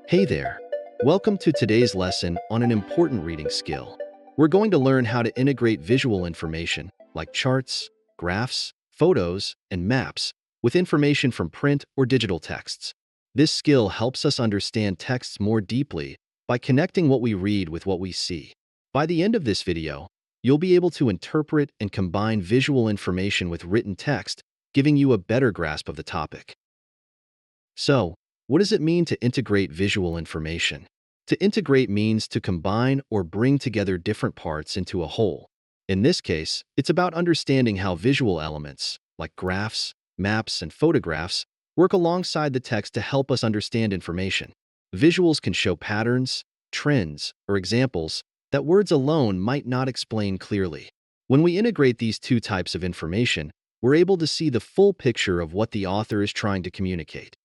Hey there. Welcome to today's lesson on an important reading skill. We're going to learn how to integrate visual information like charts, graphs, photos, and maps with information from print or digital texts. This skill helps us understand texts more deeply by connecting what we read with what we see. By the end of this video, you'll be able to interpret and combine visual information with written text, giving you a better grasp of the topic. So, what does it mean to integrate visual information? To integrate means to combine or bring together different parts into a whole. In this case, it's about understanding how visual elements, like graphs, maps, and photographs, work alongside the text to help us understand information. Visuals can show patterns, trends, or examples that words alone might not explain clearly. When we integrate these two types of information, we're able to see the full picture of what the author is trying to communicate.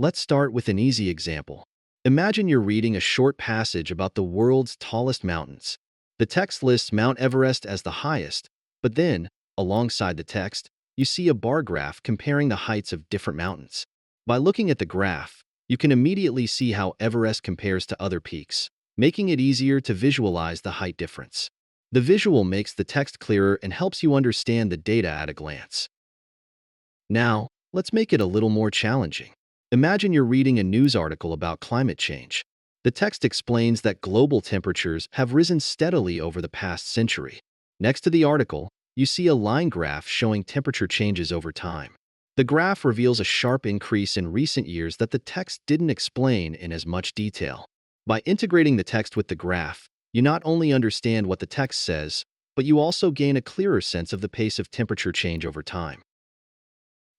Let's start with an easy example. Imagine you're reading a short passage about the world's tallest mountains. The text lists Mount Everest as the highest, but then, alongside the text, you see a bar graph comparing the heights of different mountains. By looking at the graph, you can immediately see how Everest compares to other peaks, making it easier to visualize the height difference. The visual makes the text clearer and helps you understand the data at a glance. Now, let's make it a little more challenging. Imagine you're reading a news article about climate change. The text explains that global temperatures have risen steadily over the past century. Next to the article, you see a line graph showing temperature changes over time. The graph reveals a sharp increase in recent years that the text didn't explain in as much detail. By integrating the text with the graph, you not only understand what the text says, but you also gain a clearer sense of the pace of temperature change over time.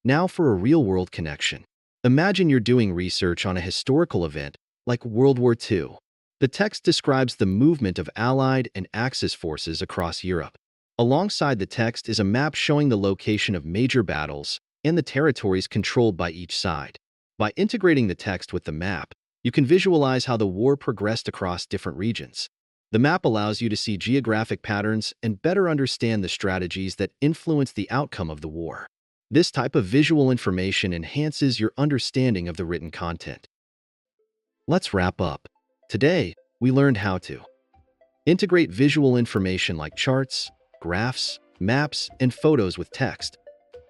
Now for a real-world connection. Imagine you're doing research on a historical event like World War II. The text describes the movement of Allied and Axis forces across Europe. Alongside the text is a map showing the location of major battles and the territories controlled by each side. By integrating the text with the map, you can visualize how the war progressed across different regions. The map allows you to see geographic patterns and better understand the strategies that influence the outcome of the war. This type of visual information enhances your understanding of the written content. Let's wrap up. Today, we learned how to integrate visual information like charts, graphs, maps, and photos with text.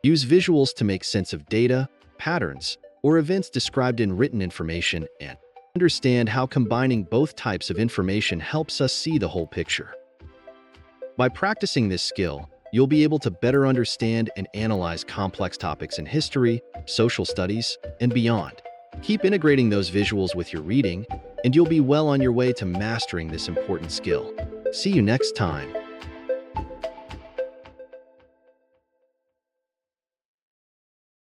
Use visuals to make sense of data, patterns, or events described in written information, and understand how combining both types of information helps us see the whole picture. By practicing this skill, you'll be able to better understand and analyze complex topics in history, social studies, and beyond. Keep integrating those visuals with your reading, and you'll be well on your way to mastering this important skill. See you next time.